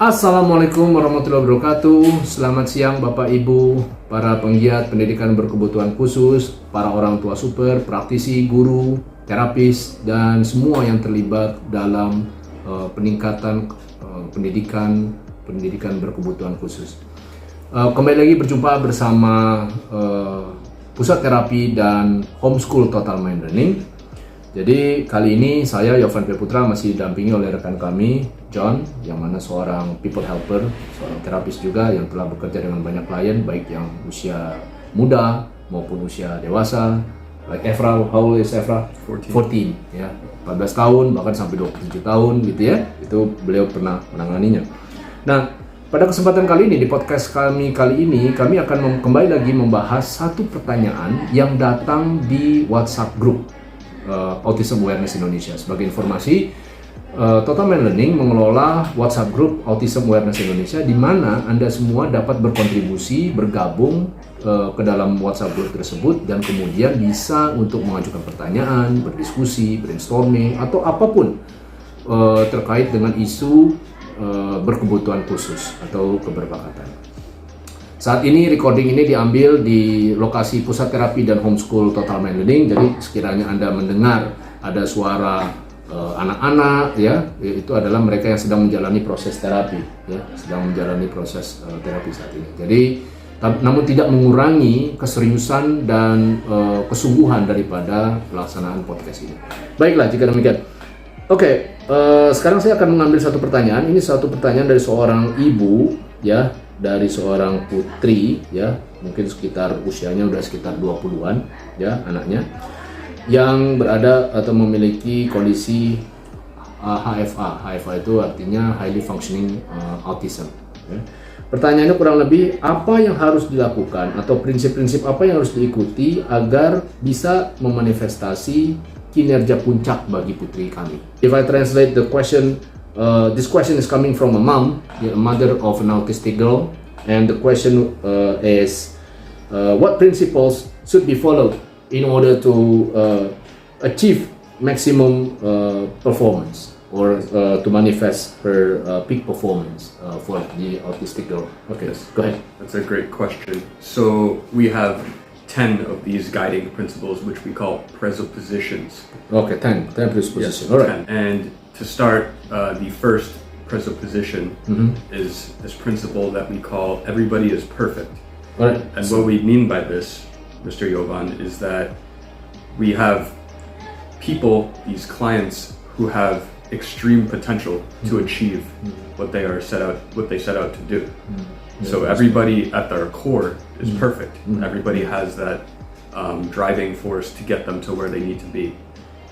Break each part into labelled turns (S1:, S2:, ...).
S1: Assalamualaikum warahmatullahi wabarakatuh. Selamat siang Bapak Ibu, para penggiat pendidikan berkebutuhan khusus, para orang tua super, praktisi, guru, terapis, dan semua yang terlibat dalam peningkatan pendidikan berkebutuhan khusus. Kembali lagi berjumpa bersama Pusat Terapi dan Homeschool Total Mind Learning. Jadi kali ini saya Yovan P. Putra masih didampingi oleh rekan kami John, yang mana seorang people helper, seorang terapis juga yang telah bekerja dengan banyak klien, baik yang usia muda maupun usia dewasa. Like Efra, how old is Efra? 14 ya, 14 tahun bahkan sampai 27 tahun gitu ya. Itu beliau pernah menanganinya. Nah, pada kesempatan kali ini di podcast kami kali ini kami akan kembali lagi membahas satu pertanyaan yang datang di WhatsApp group Autism Awareness Indonesia. Sebagai informasi, Total Mind Learning mengelola WhatsApp Group Autism Awareness Indonesia, di mana Anda semua dapat berkontribusi, bergabung ke dalam WhatsApp Group tersebut, dan kemudian bisa untuk mengajukan pertanyaan, berdiskusi, brainstorming, atau apapun terkait dengan isu berkebutuhan khusus atau keberbakatan. Saat ini recording ini diambil di lokasi Pusat Terapi dan Homeschool Total Mind Learning. Jadi sekiranya Anda mendengar ada suara anak-anak, ya, itu adalah mereka yang sedang menjalani proses terapi, ya, sedang menjalani proses terapi saat ini. Jadi, namun tidak mengurangi keseriusan dan kesungguhan daripada pelaksanaan podcast ini. Baiklah, jika demikian. Oke, sekarang saya akan mengambil satu pertanyaan. Ini satu pertanyaan dari seorang ibu, ya, dari seorang putri, ya, mungkin sekitar usianya udah sekitar 20-an, ya, anaknya, yang berada atau memiliki kondisi HFA. HFA itu artinya Highly Functioning Autism, ya. Pertanyaannya kurang lebih, apa yang harus dilakukan atau prinsip-prinsip apa yang harus diikuti agar bisa memanifestasi kinerja puncak bagi putri kami? If I translate the question, this question is coming from a mom, a mother of an autistic girl, and the question is, what principles should be followed in order to achieve maximum performance, or to manifest her peak performance for the autistic girl? Okay, yes. Go ahead.
S2: That's a great question. So we have 10 of these guiding principles, which we call presuppositions.
S1: Okay, 10 presuppositions.
S2: Yes,
S1: All right.
S2: 10. And to start, the first presupposition is this principle that we call everybody is perfect.
S1: All right.
S2: And what we mean by this, Mr. Jovan, is that we have people, these clients, who have extreme potential to achieve what they set out to do. So everybody at their core is perfect. Everybody has that driving force to get them to where they need to be.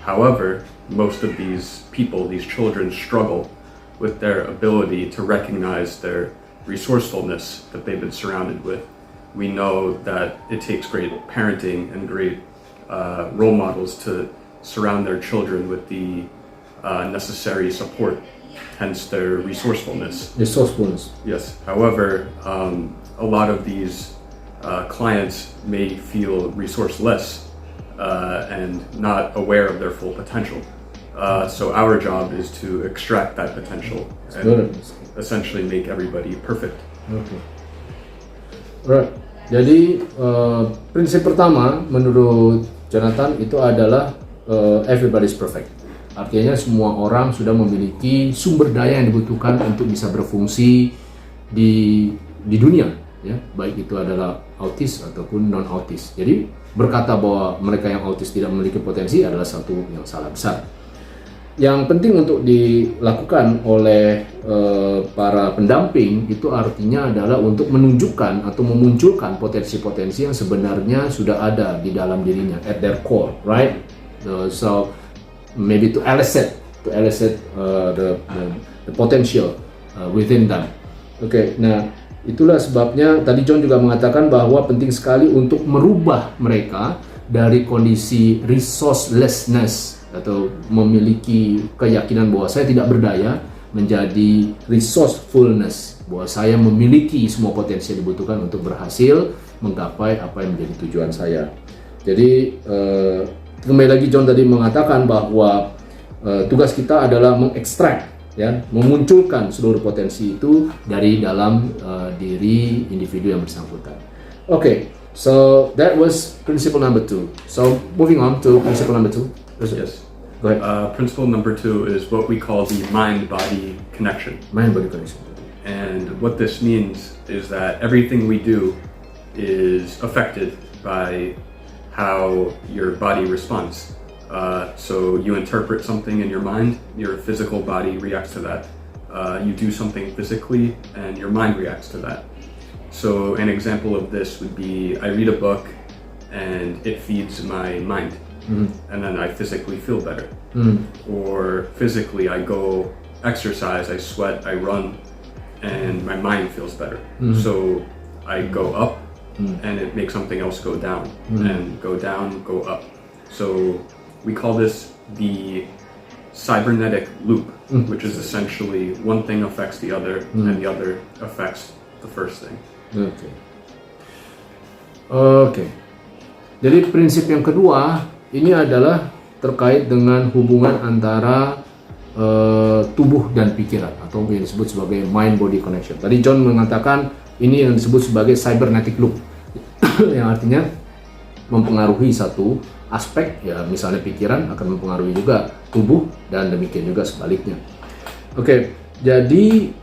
S2: However, most of these people, these children, struggle with their ability to recognize their resourcefulness that they've been surrounded with. We know that it takes great parenting and great role models to surround their children with the necessary support, hence their resourcefulness.
S1: Resourcefulness.
S2: Yes. However, a lot of these clients may feel resourceless and not aware of their full potential. So our job is to extract that potential and essentially make everybody perfect.
S1: Okay. Right. Jadi prinsip pertama menurut Jonathan itu adalah everybody is perfect. Artinya semua orang sudah memiliki sumber daya yang dibutuhkan untuk bisa berfungsi di dunia, ya, baik itu adalah autis ataupun non autis. Jadi berkata bahwa mereka yang autis tidak memiliki potensi adalah satu yang salah besar. Yang penting untuk dilakukan oleh para pendamping itu artinya adalah untuk menunjukkan atau memunculkan potensi-potensi yang sebenarnya sudah ada di dalam dirinya, at their core, right? So maybe to elicit the potential within them. Oke, nah itulah sebabnya tadi John juga mengatakan bahwa penting sekali untuk merubah mereka dari kondisi resourcelessness atau memiliki keyakinan bahwa saya tidak berdaya menjadi resourcefulness, bahwa saya memiliki semua potensi yang dibutuhkan untuk berhasil menggapai apa yang menjadi tujuan saya. Jadi kembali lagi John tadi mengatakan bahwa tugas kita adalah mengekstrak ya, memunculkan seluruh potensi itu dari dalam diri individu yang bersangkutan. Okay, so that was principle number 2. So moving on to principle number 2.
S2: Yes.
S1: Go ahead.
S2: Principle number 2 is what we call the mind-body connection.
S1: Mind-body connection.
S2: And what this means is that everything we do is affected by how your body responds. So you interpret something in your mind, your physical body reacts to that. You do something physically, and your mind reacts to that. So an example of this would be I read a book, and it feeds my mind, and then I physically feel better. Or physically, I go exercise, I sweat, I run, and my mind feels better. So I go up, and it makes something else go down, and go down, go up. So we call this the cybernetic loop, which is essentially one thing affects the other, and the other affects the first thing.
S1: Oke. Jadi prinsip yang kedua ini adalah terkait dengan hubungan antara tubuh dan pikiran, atau yang disebut sebagai mind-body connection. Tadi John mengatakan ini yang disebut sebagai cybernetic loop, yang artinya mempengaruhi satu aspek, ya misalnya pikiran akan mempengaruhi juga tubuh, dan demikian juga sebaliknya. Oke, jadi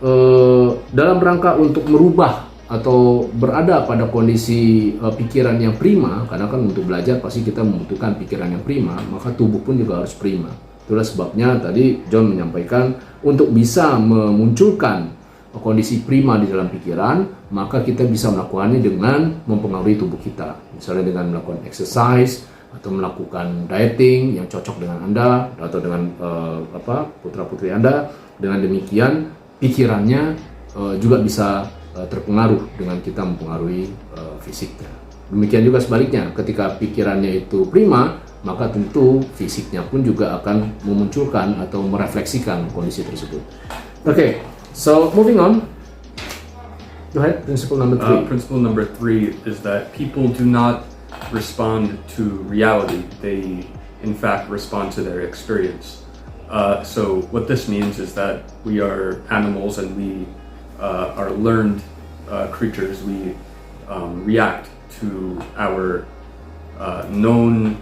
S1: dalam rangka untuk merubah atau berada pada kondisi pikiran yang prima, karena kan untuk belajar pasti kita membutuhkan pikiran yang prima, maka tubuh pun juga harus prima. Itulah sebabnya tadi John menyampaikan untuk bisa memunculkan kondisi prima di dalam pikiran, maka kita bisa melakukannya dengan mempengaruhi tubuh kita, misalnya dengan melakukan exercise atau melakukan dieting yang cocok dengan Anda atau dengan putra-putri Anda. Dengan demikian pikirannya juga bisa terpengaruh dengan kita mempengaruhi fisiknya. Demikian juga sebaliknya, ketika pikirannya itu prima, maka tentu fisiknya pun juga akan memunculkan atau merefleksikan kondisi tersebut. Okay, so moving on. Go ahead, principle number 3.
S2: Principle number 3 is that people do not respond to reality. They, in fact, respond to their experience. So what this means is that we are animals, and we are learned creatures. We react to our known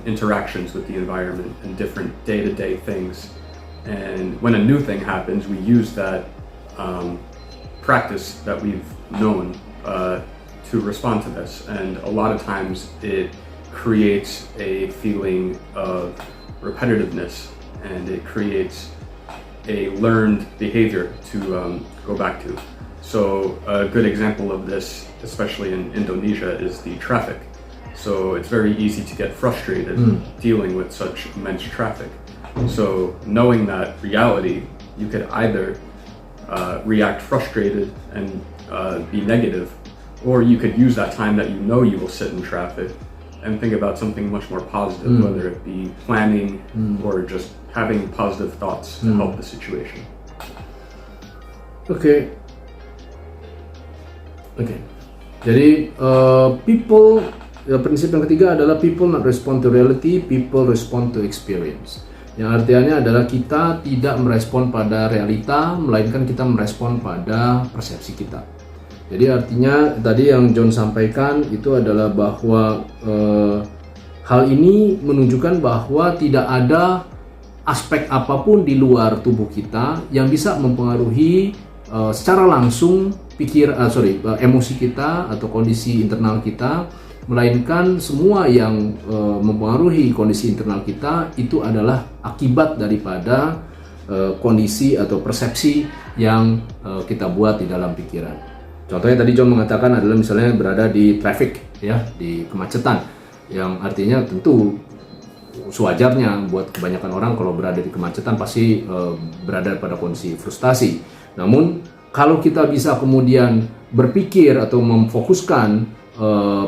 S2: interactions with the environment and different day-to-day things. And when a new thing happens, we use that practice that we've known to respond to this. And a lot of times it creates a feeling of repetitiveness, and it creates a learned behavior to go back to. So a good example of this, especially in Indonesia, is the traffic. So it's very easy to get frustrated dealing with such immense traffic. So knowing that reality, you could either react frustrated and be negative, or you could use that time that you know you will sit in traffic and think about something much more positive, whether it be planning or just having positive thoughts to help the situation.
S1: Oke. Jadi prinsip yang ketiga adalah people not respond to reality, people respond to experience. Yang artinya adalah kita tidak merespon pada realita, melainkan kita merespon pada persepsi kita. Jadi artinya tadi yang John sampaikan itu adalah bahwa hal ini menunjukkan bahwa tidak ada aspek apapun di luar tubuh kita yang bisa mempengaruhi secara langsung emosi kita atau kondisi internal kita, melainkan semua yang mempengaruhi kondisi internal kita itu adalah akibat daripada kondisi atau persepsi yang kita buat di dalam pikiran. Contohnya tadi John mengatakan adalah misalnya berada di traffic, ya, di kemacetan, yang artinya tentu sewajarnya buat kebanyakan orang kalau berada di kemacetan pasti berada pada kondisi frustasi. Namun kalau kita bisa kemudian berpikir atau memfokuskan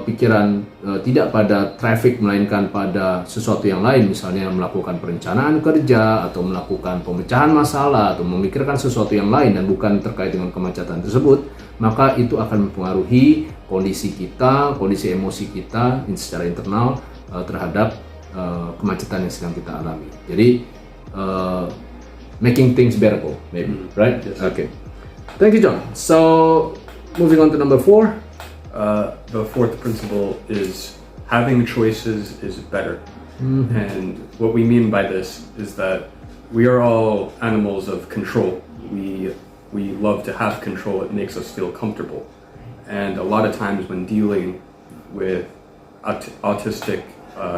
S1: pikiran tidak pada traffic melainkan pada sesuatu yang lain, misalnya melakukan perencanaan kerja atau melakukan pemecahan masalah atau memikirkan sesuatu yang lain dan bukan terkait dengan kemacetan tersebut, maka itu akan mempengaruhi kondisi kita, kondisi emosi kita secara internal terhadap kemacetan yang sedang kita alami. Jadi making things bearable, maybe, right?
S2: Yes.
S1: Okay. Thank you, John. So, moving on to number 4.
S2: The fourth principle is having choices is better. And what we mean by this is that we are all animals of control. We love to have control. It makes us feel comfortable. And a lot of times when dealing with autistic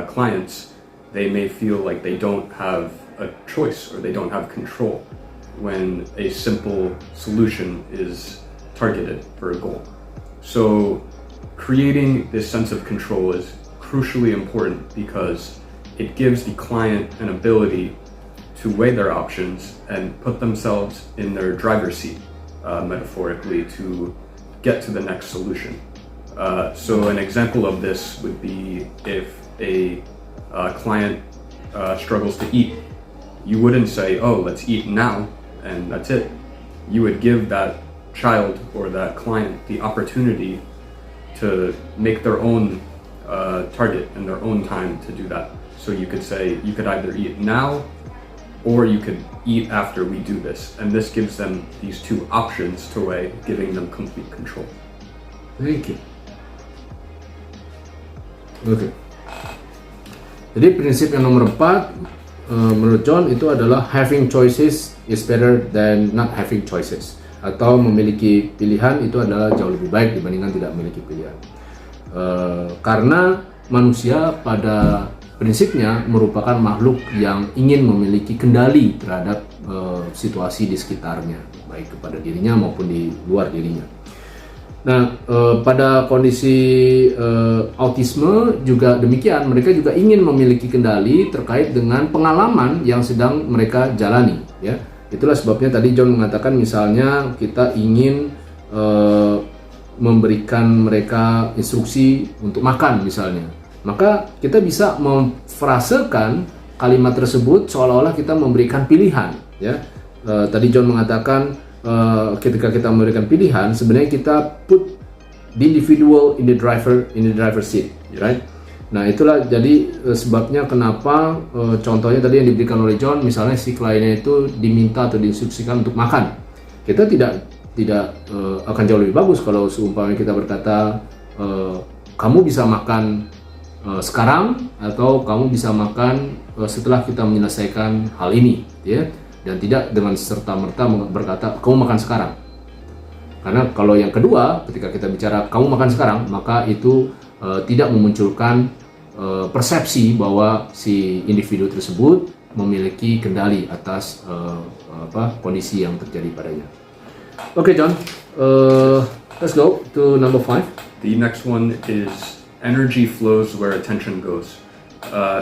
S2: clients, they may feel like they don't have a choice or they don't have control when a simple solution is targeted for a goal. So creating this sense of control is crucially important because it gives the client an ability to weigh their options and put themselves in their driver's seat, metaphorically, to get to the next solution. So an example of this would be if a client struggles to eat, you wouldn't say, oh, let's eat now, and that's it. You would give that child or that client the opportunity to make their own target and their own time to do that. So you could say, you could either eat now or you could eat after we do this. And this gives them these two options to weigh, giving them complete control.
S1: Thank you. Oke. Jadi prinsip yang nomor 4 menurut John itu adalah having choices is better than not having choices, atau memiliki pilihan itu adalah jauh lebih baik dibandingkan tidak memiliki pilihan. Karena manusia pada prinsipnya merupakan makhluk yang ingin memiliki kendali terhadap situasi di sekitarnya, baik kepada dirinya maupun di luar dirinya. Nah, pada kondisi autisme juga demikian, mereka juga ingin memiliki kendali terkait dengan pengalaman yang sedang mereka jalani, ya. Itulah sebabnya tadi John mengatakan misalnya kita ingin memberikan mereka instruksi untuk makan misalnya, maka kita bisa memfrasekan kalimat tersebut seolah-olah kita memberikan pilihan, ya. Tadi John mengatakan ketika kita memberikan pilihan, sebenarnya kita put the individual in the driver seat, right? Nah, itulah jadi sebabnya kenapa contohnya tadi yang diberikan oleh John, misalnya si kliennya itu diminta atau diinstruksikan untuk makan. Kita tidak akan jauh lebih bagus kalau seumpamanya kita berkata kamu bisa makan sekarang atau kamu bisa makan setelah kita menyelesaikan hal ini, ya, dan tidak dengan serta-merta berkata kamu makan sekarang. Karena kalau yang kedua, ketika kita bicara kamu makan sekarang, maka itu tidak memunculkan persepsi bahwa si individu tersebut memiliki kendali atas kondisi yang terjadi padanya. Okay, John, let's go to number 5.
S2: The next one is energy flows where attention goes.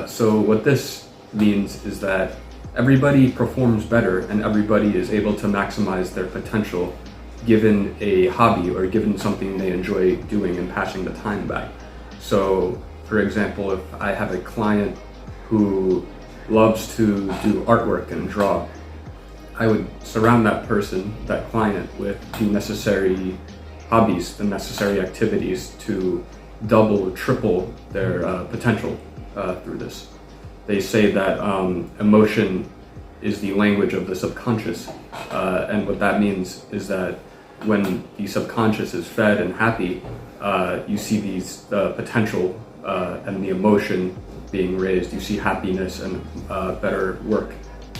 S2: So what this means is that everybody performs better and everybody is able to maximize their potential given a hobby or given something they enjoy doing and passing the time by. So, for example, if I have a client who loves to do artwork and draw, I would surround that person, that client, with the necessary hobbies, the necessary activities to double or triple their potential through this. They say that emotion is the language of the subconscious, and what that means is that when the subconscious is fed and happy, you see these potential and the emotion being raised. You see happiness and better work,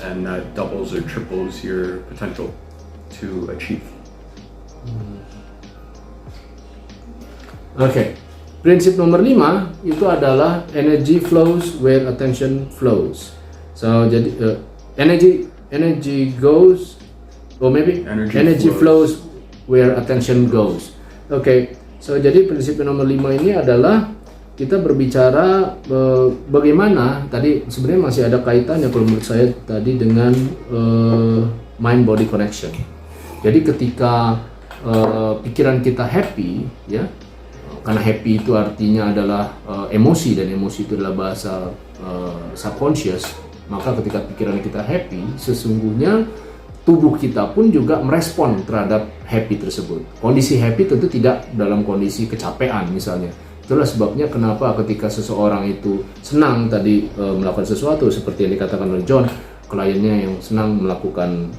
S2: and that doubles or triples your potential to achieve.
S1: Okay. Prinsip nomor 5 itu adalah energy flows where attention flows. So jadi energy goes, or maybe energy flows where attention goes. Okay. So jadi prinsip nomor 5 ini adalah kita berbicara bagaimana tadi sebenarnya masih ada kaitannya kalau menurut saya tadi dengan mind body connection. Jadi ketika pikiran kita happy, ya. Karena happy itu artinya adalah emosi, dan emosi itu adalah bahasa subconscious, maka ketika pikiran kita happy, sesungguhnya tubuh kita pun juga merespon terhadap happy tersebut. Kondisi happy tentu tidak dalam kondisi kecapean misalnya. Itulah sebabnya kenapa ketika seseorang itu senang tadi melakukan sesuatu seperti yang dikatakan oleh John, kliennya yang senang melakukan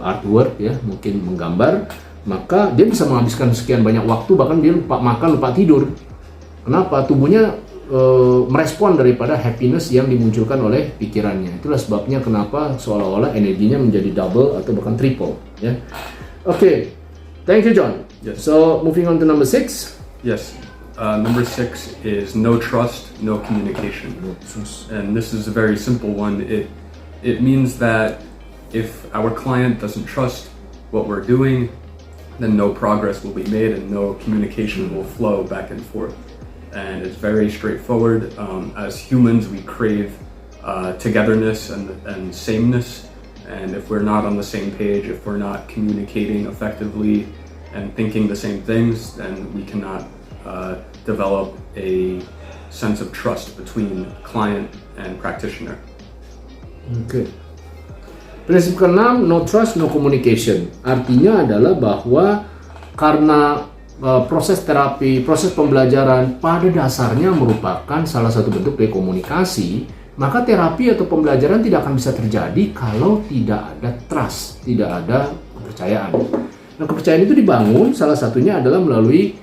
S1: artwork ya, mungkin menggambar, maka dia bisa menghabiskan sekian banyak waktu, bahkan dia lupa makan, lupa tidur. Kenapa? Tubuhnya merespon daripada happiness yang dimunculkan oleh pikirannya. Itulah sebabnya kenapa seolah-olah energinya menjadi double atau bahkan triple ya. Oke, thank you John.
S2: Yes.
S1: So moving on to number 6.
S2: Yes. Number 6 is no trust, no communication. And this is a very simple one. It means that if our client doesn't trust what we're doing, then no progress will be made and no communication will flow back and forth. And it's very straightforward. As humans, we crave togetherness and sameness. And if we're not on the same page, if we're not communicating effectively and thinking the same things, then we cannot develop a sense of trust between client and practitioner.
S1: Oke. Prinsip keenam, no trust, no communication. Artinya adalah bahwa karena proses terapi, proses pembelajaran pada dasarnya merupakan salah satu bentuk dari komunikasi, maka terapi atau pembelajaran tidak akan bisa terjadi kalau tidak ada trust, tidak ada kepercayaan. Nah, kepercayaan itu dibangun salah satunya adalah melalui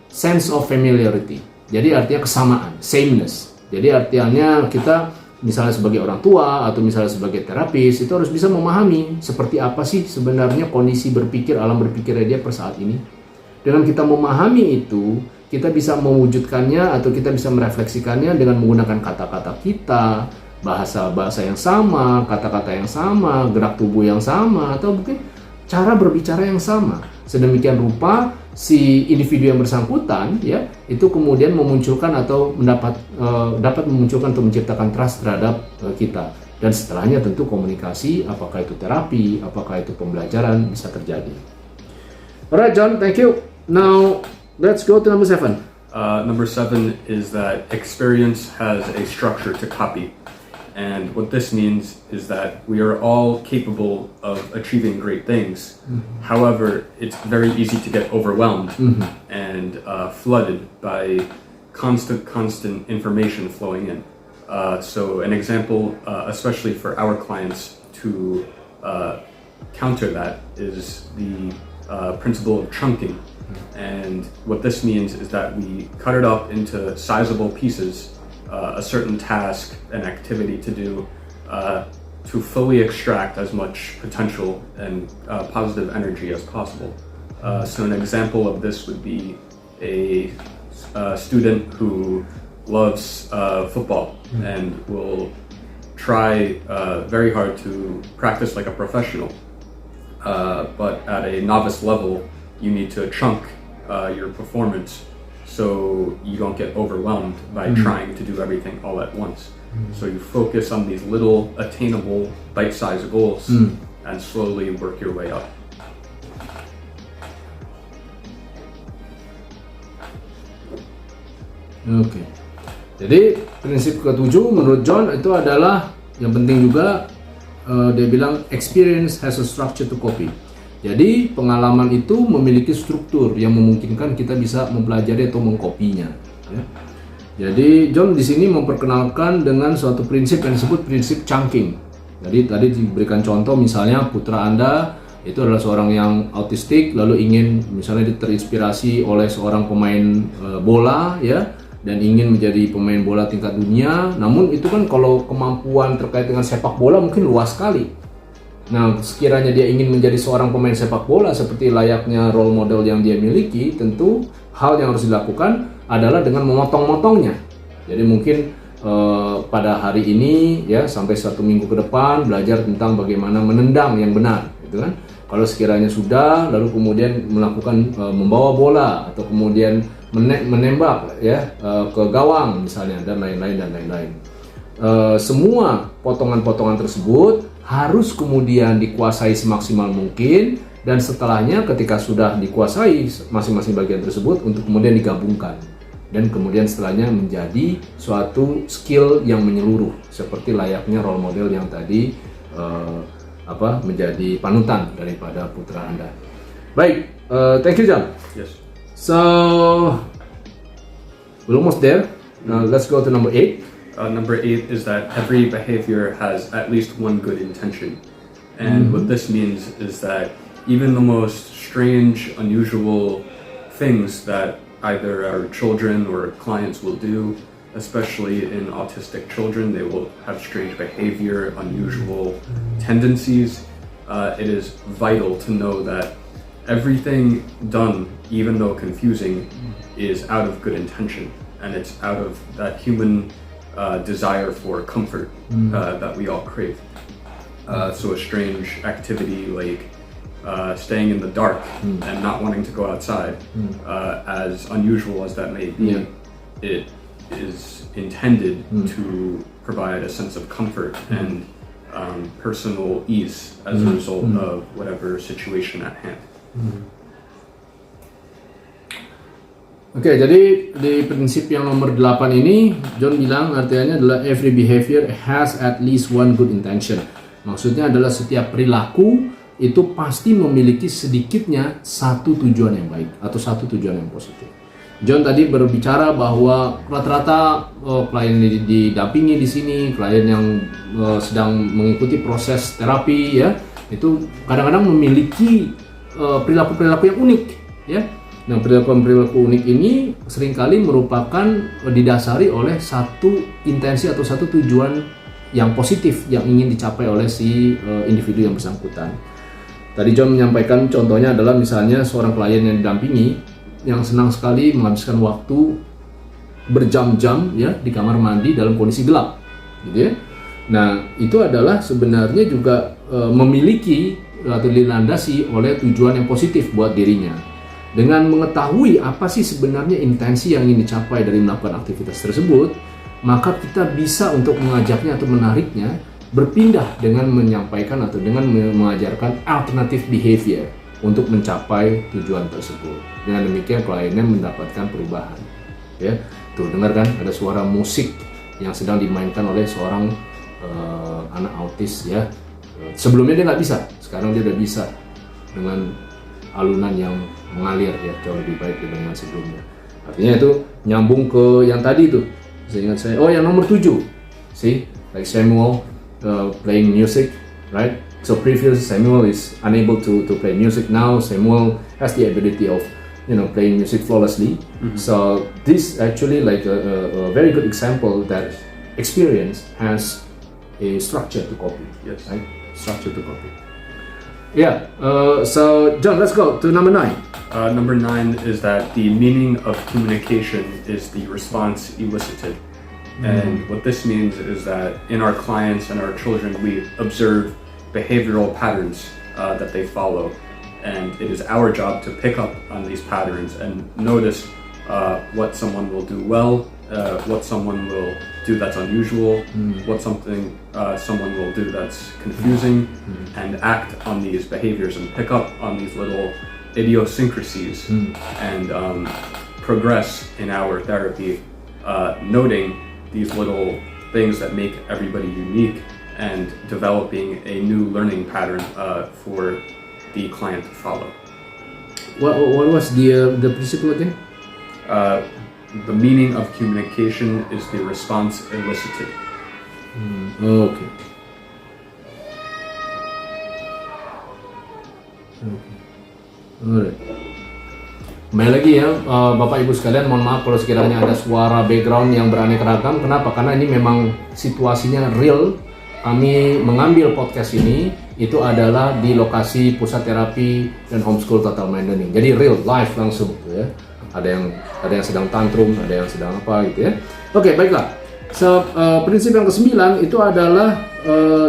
S1: sense of familiarity. Jadi artinya kesamaan, sameness. Jadi artinya kita misalnya sebagai orang tua atau misalnya sebagai terapis itu harus bisa memahami seperti apa sih sebenarnya kondisi berpikir, alam berpikirnya dia per saat ini. Dengan kita memahami itu, kita bisa mewujudkannya atau kita bisa merefleksikannya dengan menggunakan kata-kata kita, bahasa-bahasa yang sama, kata-kata yang sama, gerak tubuh yang sama, atau mungkin cara berbicara yang sama. Sedemikian rupa si individu yang bersangkutan ya itu kemudian memunculkan atau dapat memunculkan atau menciptakan trust terhadap kita, dan setelahnya tentu komunikasi, apakah itu terapi, apakah itu pembelajaran bisa terjadi. Alright John, thank you. Now let's go to number 7.
S2: Number 7 is that experience has a structure to copy. And what this means is that we are all capable of achieving great things. However, it's very easy to get overwhelmed and flooded by constant information flowing in. So an example, especially for our clients to counter that, is the principle of chunking. And what this means is that we cut it up into sizable pieces, a certain task, an activity to do, to fully extract as much potential and positive energy as possible. So an example of this would be a student who loves football and will try very hard to practice like a professional. But at a novice level, you need to chunk your performance so you don't get overwhelmed by trying to do everything all at once. So you focus on these little attainable bite-sized goals and slowly work your way up.
S1: Oke. Jadi prinsip ketujuh menurut John itu adalah yang penting juga, dia bilang experience has a structure to copy. Jadi pengalaman itu memiliki struktur yang memungkinkan kita bisa mempelajari atau mengkopinya. Ya. Jadi John di sini memperkenalkan dengan suatu prinsip yang disebut prinsip chunking. Jadi tadi diberikan contoh misalnya putra Anda itu adalah seorang yang autistik lalu ingin misalnya terinspirasi oleh seorang pemain bola ya dan ingin menjadi pemain bola tingkat dunia. Namun itu kan kalau kemampuan terkait dengan sepak bola mungkin luas sekali. Nah, sekiranya dia ingin menjadi seorang pemain sepak bola seperti layaknya role model yang dia miliki, tentu hal yang harus dilakukan adalah dengan memotong-motongnya. Jadi mungkin pada hari ini ya sampai 1 minggu ke depan belajar tentang bagaimana menendang yang benar, gitu kan? Kalau sekiranya sudah, lalu kemudian melakukan membawa bola atau kemudian menembak ya ke gawang misalnya dan lain-lain. Semua potongan-potongan tersebut harus kemudian dikuasai semaksimal mungkin, dan setelahnya ketika sudah dikuasai masing-masing bagian tersebut untuk kemudian digabungkan dan kemudian setelahnya menjadi suatu skill yang menyeluruh seperti layaknya role model yang tadi menjadi panutan daripada putra Anda. Baik, thank you John.
S2: Yes.
S1: So we're almost there. Now let's go to number 8.
S2: Number 8 is that every behavior has at least one good intention. And what this means is that even the most strange, unusual things that either our children or clients will do, especially in autistic children, they will have strange behavior, unusual tendencies. It is vital to know that everything done, even though confusing, is out of good intention, and it's out of that human desire for comfort that we all crave. So a strange activity like staying in the dark and not wanting to go outside, as unusual as that may be, it is intended to provide a sense of comfort and personal ease as a result of whatever situation at hand.
S1: Oke, jadi di prinsip yang nomor 8 ini, John bilang artinya adalah every behavior has at least one good intention. Maksudnya adalah setiap perilaku itu pasti memiliki sedikitnya satu tujuan yang baik atau satu tujuan yang positif. John tadi berbicara bahwa rata-rata klien didampingi di sini, klien yang sedang mengikuti proses terapi ya, itu kadang-kadang memiliki perilaku-perilaku yang unik ya. Nah, perilaku unik ini seringkali merupakan didasari oleh satu intensi atau satu tujuan yang positif yang ingin dicapai oleh si individu yang bersangkutan. Tadi John menyampaikan contohnya adalah misalnya seorang klien yang didampingi yang senang sekali menghabiskan waktu berjam-jam ya di kamar mandi dalam kondisi gelap, gitu ya. Nah, itu adalah sebenarnya juga memiliki atau dilandasi oleh tujuan yang positif buat dirinya. Dengan mengetahui apa sih sebenarnya intensi yang ingin dicapai dari melakukan aktivitas tersebut, maka kita bisa untuk mengajaknya atau menariknya berpindah dengan menyampaikan atau dengan mengajarkan alternative behavior untuk mencapai tujuan tersebut. Dengan demikian kliennya mendapatkan perubahan. Ya, tuh dengar kan ada suara musik yang sedang dimainkan oleh seorang anak autis ya. Sebelumnya dia nggak bisa, sekarang dia udah bisa dengan alunan yang mengalir ya, jauh lebih baik dibandingkan sebelumnya. Artinya itu nyambung ke yang tadi tuh. Seingat saya, oh yang nomor 7. See, like Samuel playing music, right? So previous Samuel is unable to play music. Now Samuel has the ability of playing music flawlessly. So this actually like a very good example that experience has a structure to copy.
S2: Yes.
S1: Right? Structure to copy. Yeah, so John, let's go to number 9.
S2: Number 9 is that the meaning of communication is the response elicited. And what this means is that in our clients and our children, we observe behavioral patterns that they follow. And it is our job to pick up on these patterns and notice what someone will do well, what someone will do that's unusual, what someone will do that's confusing, and act on these behaviors and pick up on these little idiosyncrasies and progress in our therapy, noting these little things that make everybody unique and developing a new learning pattern for the client to follow.
S1: What was the principle again?
S2: The meaning of communication is the response elicited.
S1: Okay. Alright. Kembali lagi ya, Bapak Ibu sekalian, mohon maaf kalau sekiranya ada suara background yang beraneka ragam. Kenapa? Karena ini memang situasinya real. Kami mengambil podcast ini itu adalah di lokasi pusat terapi dan homeschool total mind learning. Jadi real life langsung gitu ya. Ada yang sedang tantrum, ada yang sedang apa gitu ya. Oke, baiklah. So, prinsip yang ke-9 itu adalah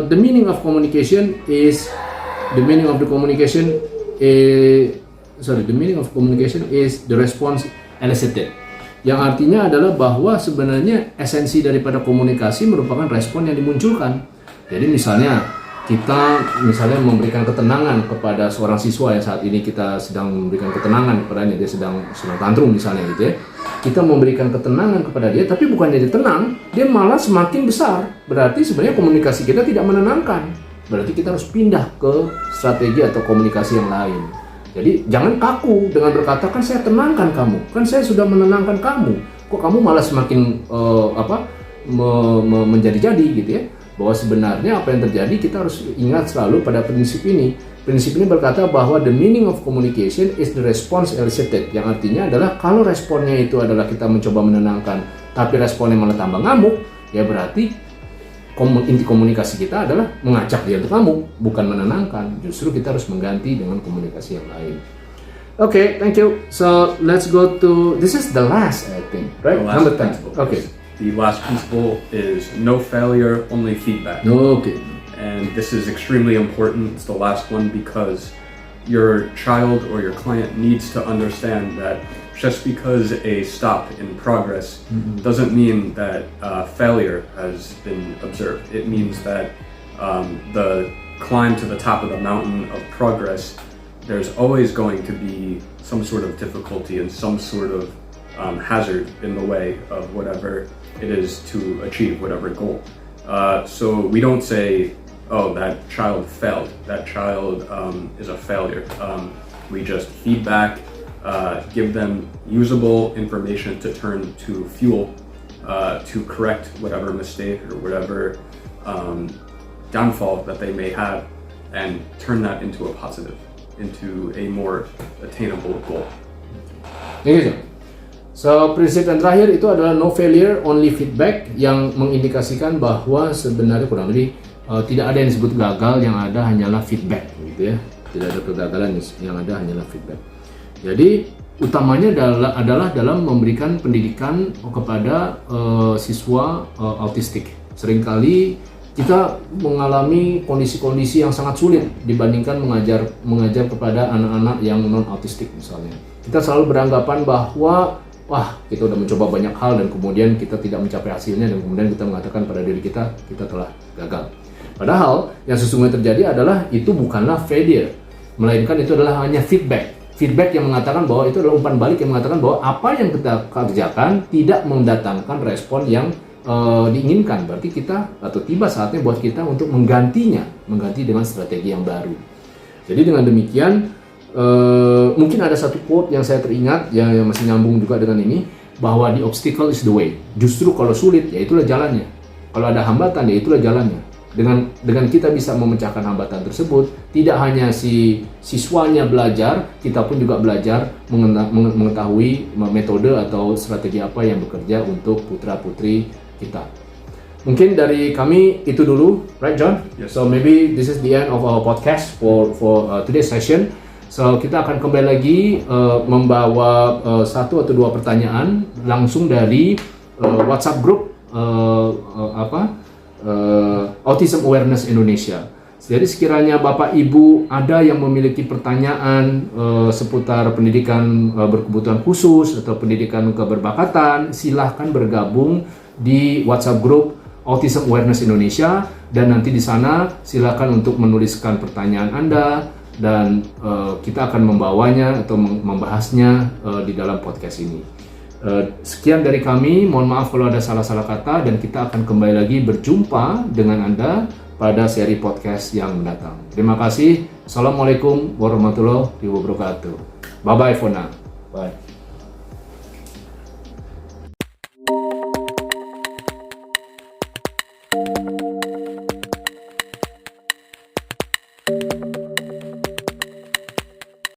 S1: the meaning of communication is the meaning of communication is the response elicited. Yang artinya adalah bahwa sebenarnya esensi daripada komunikasi merupakan respon yang dimunculkan. Jadi misalnya kita memberikan ketenangan kepada seorang siswa yang saat ini kita sedang memberikan ketenangan kepadanya, dia sedang tantrum misalnya gitu ya. Kita memberikan ketenangan kepada dia, tapi bukannya dia tenang, dia malah semakin besar. Berarti sebenarnya komunikasi kita tidak menenangkan. Berarti kita harus pindah ke strategi atau komunikasi yang lain. Jadi jangan kaku dengan berkata, kan saya tenangkan kamu, kan saya sudah menenangkan kamu. Kok kamu malah semakin menjadi-jadi gitu ya. Bahwa sebenarnya apa yang terjadi kita harus ingat selalu pada prinsip ini. Prinsip ini berkata bahwa the meaning of communication is the response elicited, yang artinya adalah kalau responnya itu adalah kita mencoba menenangkan tapi responnya malah tambah ngamuk, ya berarti inti komunikasi kita adalah mengajak dia untuk ngamuk, bukan menenangkan. Justru kita harus mengganti dengan komunikasi yang lain. Okay, thank you. So let's go to, this is the last, I think, right?
S2: The last
S1: Number 10.
S2: principle.
S1: Okay.
S2: The last principle is no failure, only feedback.
S1: Okay.
S2: And this is extremely important. It's the last one because your child or your client needs to understand that just because a stop in progress doesn't mean that failure has been observed. It means that the climb to the top of the mountain of progress, there's always going to be some sort of difficulty and some sort of hazard in the way of whatever it is to achieve whatever goal. So we don't say, oh, that child failed, that child is a failure. We just feedback, give them usable information to turn to fuel to correct whatever mistake or whatever downfall that they may have, and turn that into a positive, into a more attainable goal.
S1: Gitu. So, prinsip yang terakhir itu adalah no failure, only feedback, yang mengindikasikan bahwa sebenarnya kurang lebih tidak ada yang disebut gagal, yang ada hanyalah feedback, gitu ya. Tidak ada kegagalan, yang ada hanyalah feedback. Jadi, utamanya adalah dalam memberikan pendidikan kepada siswa autistik. Seringkali kita mengalami kondisi-kondisi yang sangat sulit dibandingkan mengajar kepada anak-anak yang non autistik misalnya. Kita selalu beranggapan bahwa wah, kita udah mencoba banyak hal dan kemudian kita tidak mencapai hasilnya, dan kemudian kita mengatakan pada diri kita telah gagal. Padahal yang sesungguhnya terjadi adalah itu bukanlah failure, melainkan itu adalah hanya feedback. Feedback yang mengatakan bahwa itu adalah umpan balik yang mengatakan bahwa apa yang kita kerjakan tidak mendatangkan respon yang diinginkan. Berarti kita atau tiba saatnya buat kita untuk mengganti dengan strategi yang baru. Jadi dengan demikian mungkin ada satu quote yang saya teringat yang masih nyambung juga dengan ini, bahwa the obstacle is the way. Justru kalau sulit ya itulah jalannya. Kalau ada hambatan ya itulah jalannya. Dengan kita bisa memecahkan hambatan tersebut, tidak hanya si siswanya belajar, kita pun juga belajar mengetahui metode atau strategi apa yang bekerja untuk putra-putri kita. Mungkin dari kami itu dulu, right John?
S2: Yes.
S1: So maybe this is the end of our podcast for today's session. So kita akan kembali lagi membawa satu atau dua pertanyaan langsung dari WhatsApp group Autism Awareness Indonesia. Jadi sekiranya Bapak Ibu ada yang memiliki pertanyaan seputar pendidikan berkebutuhan khusus atau pendidikan keberbakatan, silahkan bergabung di WhatsApp group Autism Awareness Indonesia, dan nanti di sana silakan untuk menuliskan pertanyaan Anda, dan kita akan membawanya atau membahasnya di dalam podcast ini. Sekian dari kami, mohon maaf kalau ada salah-salah kata, dan kita akan kembali lagi berjumpa dengan Anda pada seri podcast yang mendatang. Terima kasih. Assalamualaikum warahmatullahi wabarakatuh. Bye-bye for now. Bye.